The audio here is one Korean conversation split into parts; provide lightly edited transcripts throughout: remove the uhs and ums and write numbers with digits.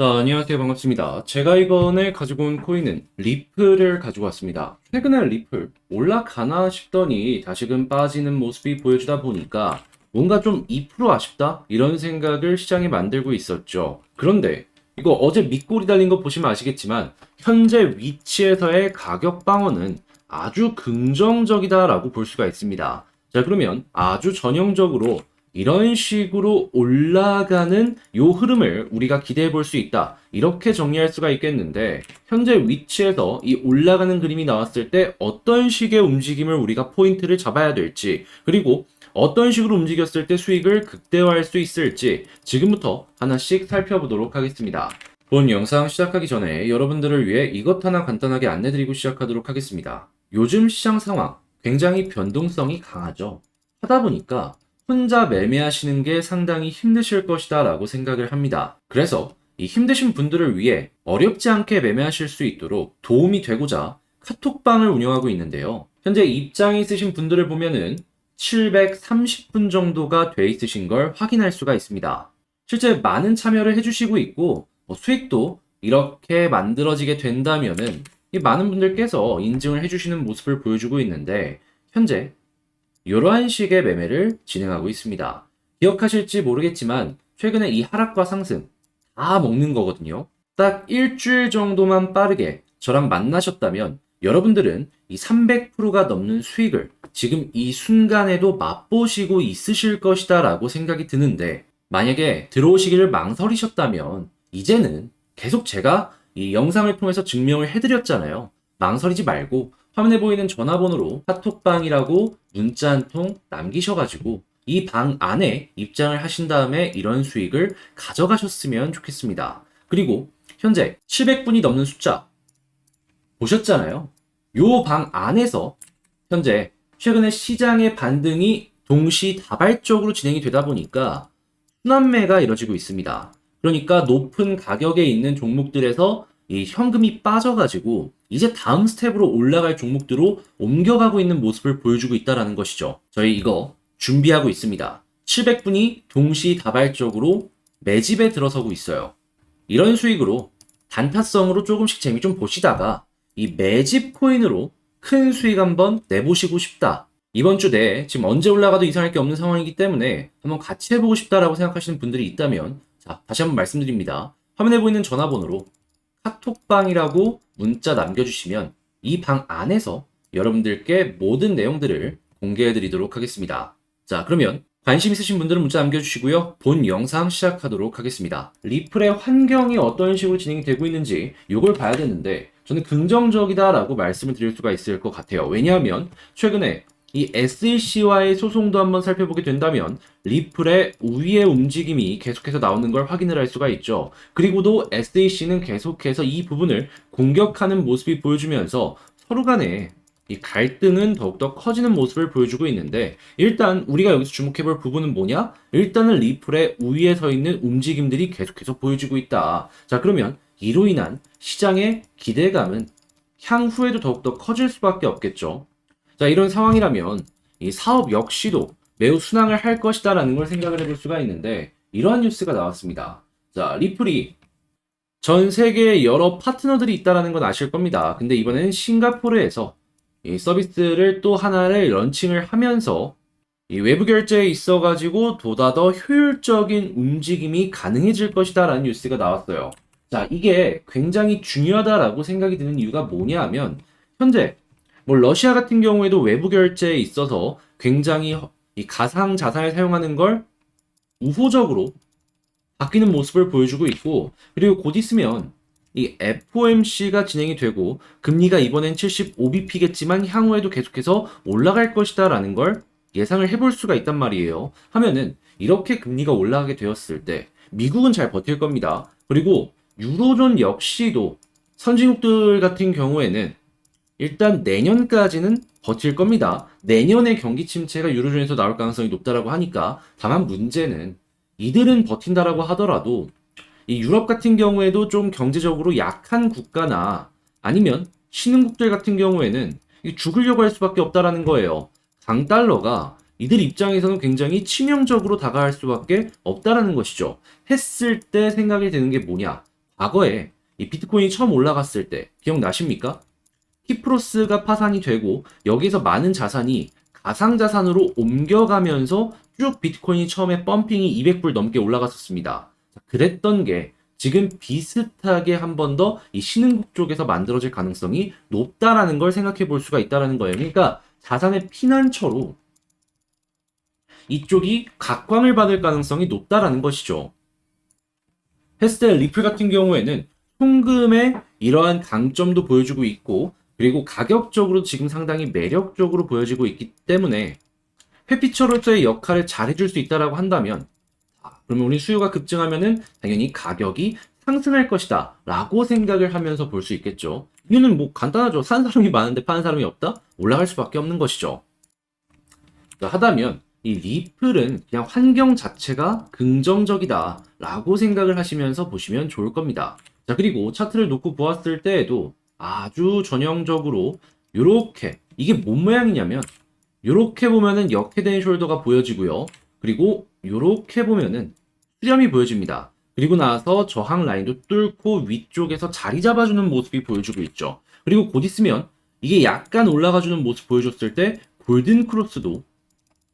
안녕하세요. 반갑습니다. 제가 이번에 가지고 온 코인은 리플을 가지고 왔습니다. 최근에 리플 올라가나 싶더니 다시금 빠지는 모습이 보여주다 보니까 뭔가 좀 2% 아쉽다? 이런 생각을 시장에 만들고 있었죠. 그런데 이거 어제 밑골이 달린 거 보시면 아시겠지만 현재 위치에서의 가격 방어는 아주 긍정적이다라고 볼 수가 있습니다. 자, 그러면 아주 전형적으로 이런 식으로 올라가는 요 흐름을 우리가 기대해 볼 수 있다. 이렇게 정리할 수가 있겠는데, 현재 위치에서 이 올라가는 그림이 나왔을 때 어떤 식의 움직임을 우리가 포인트를 잡아야 될지, 그리고 어떤 식으로 움직였을 때 수익을 극대화할 수 있을지 지금부터 하나씩 살펴보도록 하겠습니다. 본 영상 시작하기 전에 여러분들을 위해 이것 하나 간단하게 안내드리고 시작하도록 하겠습니다. 요즘 시장 상황 굉장히 변동성이 강하죠. 하다 보니까 혼자 매매하시는 게 상당히 힘드실 것이다 라고 생각을 합니다. 그래서 이 힘드신 분들을 위해 어렵지 않게 매매하실 수 있도록 도움이 되고자 카톡방을 운영하고 있는데요. 현재 입장이 있으신 분들을 보면은 730분 정도가 돼 있으신 걸 확인할 수가 있습니다. 실제 많은 참여를 해주시고 있고 수익도 이렇게 만들어지게 된다면은 이 많은 분들께서 인증을 해주시는 모습을 보여주고 있는데 현재 이러한 식의 매매를 진행하고 있습니다. 기억하실지 모르겠지만 최근에 이 하락과 상승 다 먹는 거거든요. 딱 일주일 정도만 빠르게 저랑 만나셨다면 여러분들은 이 300%가 넘는 수익을 지금 이 순간에도 맛보시고 있으실 것이다 라고 생각이 드는데, 만약에 들어오시기를 망설이셨다면 이제는 계속 제가 이 영상을 통해서 증명을 해드렸잖아요. 망설이지 말고 화면에 보이는 전화번호로 카톡방이라고 문자 한 통 남기셔가지고 이 방 안에 입장을 하신 다음에 이런 수익을 가져가셨으면 좋겠습니다. 그리고 현재 700분이 넘는 숫자 보셨잖아요. 요 방 안에서 현재 최근에 시장의 반등이 동시다발적으로 진행이 되다 보니까 순환매가 이뤄지고 있습니다. 그러니까 높은 가격에 있는 종목들에서 이 현금이 빠져가지고 이제 다음 스텝으로 올라갈 종목들로 옮겨가고 있는 모습을 보여주고 있다는 것이죠. 저희 이거 준비하고 있습니다. 700분이 동시다발적으로 매집에 들어서고 있어요. 이런 수익으로 단타성으로 조금씩 재미 좀 보시다가 이 매집 코인으로 큰 수익 한번 내보시고 싶다. 이번 주 내에 지금 언제 올라가도 이상할 게 없는 상황이기 때문에 한번 같이 해보고 싶다라고 생각하시는 분들이 있다면, 자, 다시 한번 말씀드립니다. 화면에 보이는 전화번호로 카톡방이라고 문자 남겨주시면 이 방 안에서 여러분들께 모든 내용들을 공개해드리도록 하겠습니다. 자, 그러면 관심 있으신 분들은 문자 남겨주시고요. 본 영상 시작하도록 하겠습니다. 리플의 환경이 어떤 식으로 진행이 되고 있는지 이걸 봐야 되는데 저는 긍정적이다라고 말씀을 드릴 수가 있을 것 같아요. 왜냐하면 최근에 이 SEC와의 소송도 한번 살펴보게 된다면 리플의 우위의 움직임이 계속해서 나오는 걸 확인을 할 수가 있죠. 그리고도 SEC는 계속해서 이 부분을 공격하는 모습이 보여주면서 서로 간에 이 갈등은 더욱더 커지는 모습을 보여주고 있는데, 일단 우리가 여기서 주목해볼 부분은 뭐냐? 일단은 리플의 우위에 서 있는 움직임들이 계속해서 보여지고 있다. 자, 그러면 이로 인한 시장의 기대감은 향후에도 더욱더 커질 수밖에 없겠죠. 자, 이런 상황이라면 이 사업 역시도 매우 순항을 할 것이다라는 걸 생각을 해볼 수가 있는데, 이러한 뉴스가 나왔습니다. 자, 리플이 전 세계에 여러 파트너들이 있다라는 건 아실 겁니다. 근데 이번에는 싱가포르에서 이 서비스를 또 하나를 런칭을 하면서 이 외부 결제에 있어가지고 보다 더 효율적인 움직임이 가능해질 것이다라는 뉴스가 나왔어요. 자, 이게 굉장히 중요하다라고 생각이 드는 이유가 뭐냐 하면, 현재 뭐 러시아 같은 경우에도 외부 결제에 있어서 굉장히 이 가상 자산을 사용하는 걸 우호적으로 바뀌는 모습을 보여주고 있고, 그리고 곧 있으면 이 FOMC가 진행이 되고 금리가 이번엔 75bp겠지만 향후에도 계속해서 올라갈 것이다라는 걸 예상을 해볼 수가 있단 말이에요. 하면은 이렇게 금리가 올라가게 되었을 때 미국은 잘 버틸 겁니다. 그리고 유로존 역시도 선진국들 같은 경우에는 일단 내년까지는 버틸 겁니다. 내년에 경기 침체가 유로존에서 나올 가능성이 높다라고 하니까, 다만 문제는 이들은 버틴다라고 하더라도 이 유럽 같은 경우에도 좀 경제적으로 약한 국가나 아니면 신흥국들 같은 경우에는 죽으려고 할 수밖에 없다라는 거예요. 강달러가 이들 입장에서는 굉장히 치명적으로 다가갈 수밖에 없다라는 것이죠. 했을 때 생각이 드는 게 뭐냐? 과거에 이 비트코인이 처음 올라갔을 때 기억나십니까? 키프로스가 파산이 되고 여기서 많은 자산이 가상자산으로 옮겨가면서 쭉 비트코인이 처음에 펌핑이 200불 넘게 올라갔었습니다. 그랬던 게 지금 비슷하게 한 번 더 이 신흥국 쪽에서 만들어질 가능성이 높다라는 걸 생각해 볼 수가 있다라는 거예요. 그러니까 자산의 피난처로 이쪽이 각광을 받을 가능성이 높다라는 것이죠. 했을 때 리플 같은 경우에는 송금의 이러한 강점도 보여주고 있고 그리고 가격적으로 지금 상당히 매력적으로 보여지고 있기 때문에 회피처로서의 역할을 잘 해줄 수 있다라고 한다면 그러면 우리 수요가 급증하면은 당연히 가격이 상승할 것이다 라고 생각을 하면서 볼 수 있겠죠. 이유는 뭐 간단하죠. 사는 사람이 많은데 파는 사람이 없다? 올라갈 수밖에 없는 것이죠. 하다면 이 리플은 그냥 환경 자체가 긍정적이다 라고 생각을 하시면서 보시면 좋을 겁니다. 자, 그리고 차트를 놓고 보았을 때에도 아주 전형적으로 요렇게 이게 뭔 모양이냐면 요렇게 보면은 역헤드앤 숄더가 보여지고요. 그리고 요렇게 보면은 수렴이 보여집니다. 그리고 나서 저항 라인도 뚫고 위쪽에서 자리 잡아주는 모습이 보여주고 있죠. 그리고 곧 있으면 이게 약간 올라가주는 모습 보여줬을 때 골든 크로스도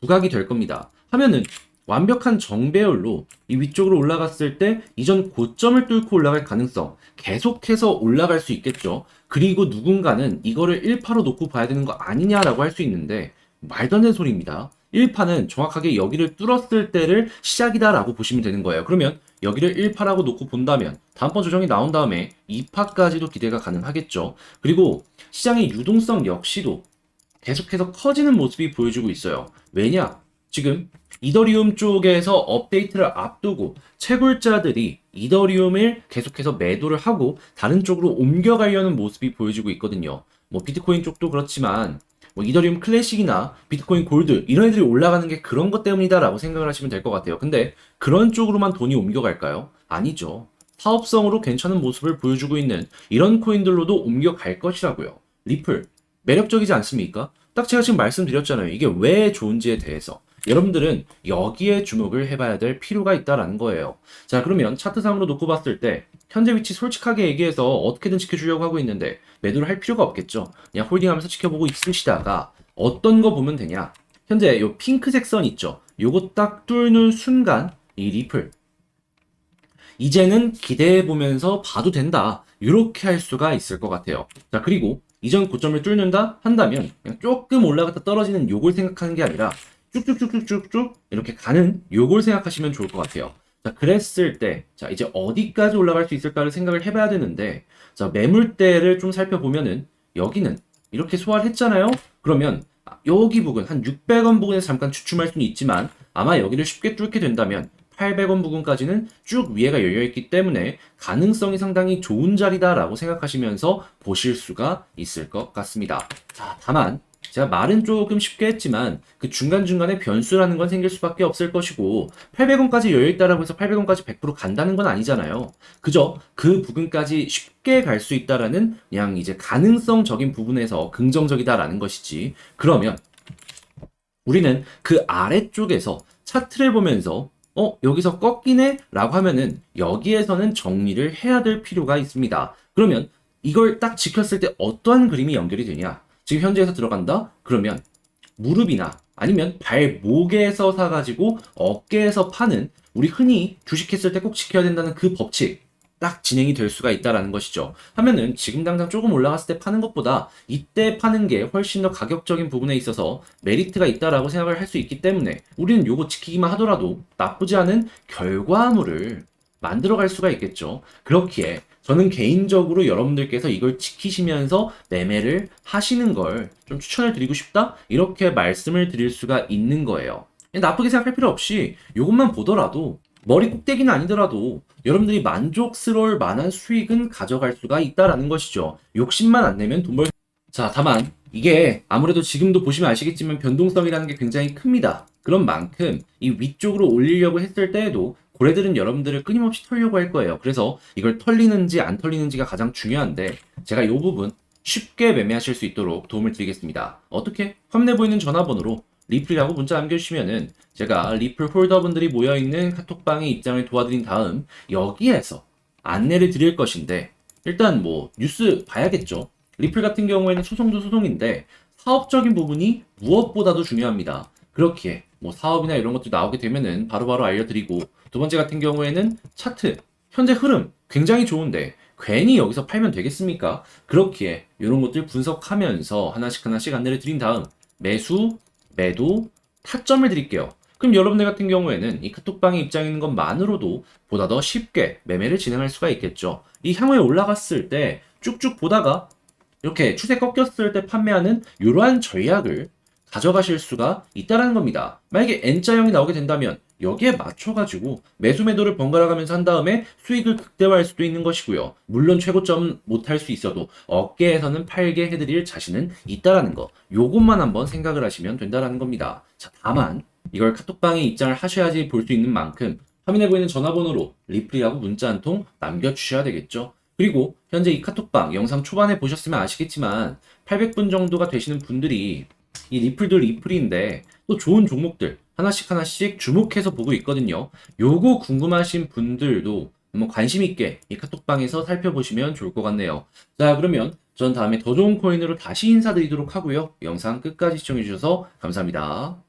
부각이 될 겁니다. 하면은 완벽한 정배열로 이 위쪽으로 올라갔을 때 이전 고점을 뚫고 올라갈 가능성 계속해서 올라갈 수 있겠죠. 그리고 누군가는 이거를 1파로 놓고 봐야 되는 거 아니냐라고 할 수 있는데 말도 안 되는 소리입니다. 1파는 정확하게 여기를 뚫었을 때를 시작이다라고 보시면 되는 거예요. 그러면 여기를 1파라고 놓고 본다면 다음번 조정이 나온 다음에 2파까지도 기대가 가능하겠죠. 그리고 시장의 유동성 역시도 계속해서 커지는 모습이 보여주고 있어요. 왜냐? 지금 이더리움 쪽에서 업데이트를 앞두고 채굴자들이 이더리움을 계속해서 매도를 하고 다른 쪽으로 옮겨가려는 모습이 보여지고 있거든요. 뭐 비트코인 쪽도 그렇지만 뭐 이더리움 클래식이나 비트코인 골드 이런 애들이 올라가는 게 그런 것 때문이다라고 생각을 하시면 될 것 같아요. 근데 그런 쪽으로만 돈이 옮겨갈까요? 아니죠. 사업성으로 괜찮은 모습을 보여주고 있는 이런 코인들로도 옮겨갈 것이라고요. 리플 매력적이지 않습니까? 딱 제가 지금 말씀드렸잖아요. 이게 왜 좋은지에 대해서. 여러분들은 여기에 주목을 해봐야 될 필요가 있다라는 거예요. 자, 그러면 차트상으로 놓고 봤을 때 현재 위치 솔직하게 얘기해서 어떻게든 지켜주려고 하고 있는데 매도를 할 필요가 없겠죠. 그냥 홀딩하면서 지켜보고 있으시다가 어떤 거 보면 되냐. 현재 요 핑크색 선 있죠. 요거 딱 뚫는 순간 이 리플 이제는 기대해보면서 봐도 된다. 이렇게 할 수가 있을 것 같아요. 자, 그리고 이전 고점을 뚫는다 한다면 그냥 조금 올라갔다 떨어지는 요걸 생각하는 게 아니라 쭉쭉쭉쭉쭉쭉 이렇게 가는 요걸 생각하시면 좋을 것 같아요. 자, 그랬을 때, 자, 이제 어디까지 올라갈 수 있을까를 생각을 해봐야 되는데, 자, 매물대를 좀 살펴보면은, 여기는 이렇게 소화를 했잖아요? 그러면, 여기 부근, 한 600원 부근에서 잠깐 주춤할 수는 있지만, 아마 여기를 쉽게 뚫게 된다면, 800원 부근까지는 쭉 위에가 열려있기 때문에 가능성이 상당히 좋은 자리다라고 생각하시면서 보실 수가 있을 것 같습니다. 자, 다만, 제가 말은 조금 쉽게 했지만 그 중간중간에 변수라는 건 생길 수밖에 없을 것이고 800원까지 열려있다라고 해서 800원까지 100% 간다는 건 아니잖아요. 그저 그 부분까지 쉽게 갈 수 있다라는 그냥 이제 가능성적인 부분에서 긍정적이다라는 것이지. 그러면 우리는 그 아래쪽에서 차트를 보면서 여기서 꺾이네? 라고 하면은 여기에서는 정리를 해야 될 필요가 있습니다. 그러면 이걸 딱 지켰을 때 어떠한 그림이 연결이 되냐? 지금 현재에서 들어간다? 그러면 무릎이나 아니면 발목에서 사가지고 어깨에서 파는 우리 흔히 주식했을 때 꼭 지켜야 된다는 그 법칙 딱 진행이 될 수가 있다라는 것이죠. 하면은 지금 당장 조금 올라갔을 때 파는 것보다 이때 파는 게 훨씬 더 가격적인 부분에 있어서 메리트가 있다라고 생각을 할 수 있기 때문에 우리는 요거 지키기만 하더라도 나쁘지 않은 결과물을 만들어 갈 수가 있겠죠. 그렇기에 저는 개인적으로 여러분들께서 이걸 지키시면서 매매를 하시는 걸 좀 추천을 드리고 싶다? 이렇게 말씀을 드릴 수가 있는 거예요. 나쁘게 생각할 필요 없이 이것만 보더라도 머리 꼭대기는 아니더라도 여러분들이 만족스러울 만한 수익은 가져갈 수가 있다라는 것이죠. 욕심만 안 내면 돈 벌. 자, 다만 이게 아무래도 지금도 보시면 아시겠지만 변동성이라는 게 굉장히 큽니다. 그런 만큼 이 위쪽으로 올리려고 했을 때에도 고래들은 여러분들을 끊임없이 털려고 할 거예요. 그래서 이걸 털리는지 안 털리는지가 가장 중요한데 제가 이 부분 쉽게 매매하실 수 있도록 도움을 드리겠습니다. 어떻게? 화면에 보이는 전화번호로 리플이라고 문자 남겨주시면은 제가 리플 홀더분들이 모여있는 카톡방에 입장을 도와드린 다음 여기에서 안내를 드릴 것인데, 일단 뭐 뉴스 봐야겠죠. 리플 같은 경우에는 소송도 소송인데 사업적인 부분이 무엇보다도 중요합니다. 그렇기에 뭐 사업이나 이런 것들 나오게 되면은 바로바로 알려드리고, 두 번째 같은 경우에는 차트 현재 흐름 굉장히 좋은데 괜히 여기서 팔면 되겠습니까? 그렇기에 이런 것들 분석하면서 하나씩 하나씩 안내를 드린 다음 매수, 매도, 타점을 드릴게요. 그럼 여러분들 같은 경우에는 이 카톡방에 입장에 있는 것만으로도 보다 더 쉽게 매매를 진행할 수가 있겠죠. 이 향후에 올라갔을 때 쭉쭉 보다가 이렇게 추세 꺾였을 때 판매하는 이러한 전략을 가져가실 수가 있다라는 겁니다. 만약에 N자형이 나오게 된다면 여기에 맞춰가지고 매수 매도를 번갈아 가면서 한 다음에 수익을 극대화할 수도 있는 것이고요. 물론 최고점 못할 수 있어도 어깨에서는 팔게 해드릴 자신은 있다라는 거. 요것만 한번 생각을 하시면 된다라는 겁니다. 자, 다만 이걸 카톡방에 입장을 하셔야지 볼 수 있는 만큼 화면에 보이는 전화번호로 리플이라고 문자 한 통 남겨주셔야 되겠죠. 그리고 현재 이 카톡방 영상 초반에 보셨으면 아시겠지만 800분 정도가 되시는 분들이 이 리플도 리플인데 또 좋은 종목들 하나씩 하나씩 주목해서 보고 있거든요. 요거 궁금하신 분들도 한번 관심 있게 이 카톡방에서 살펴보시면 좋을 것 같네요. 자, 그러면 전 다음에 더 좋은 코인으로 다시 인사드리도록 하고요. 영상 끝까지 시청해주셔서 감사합니다.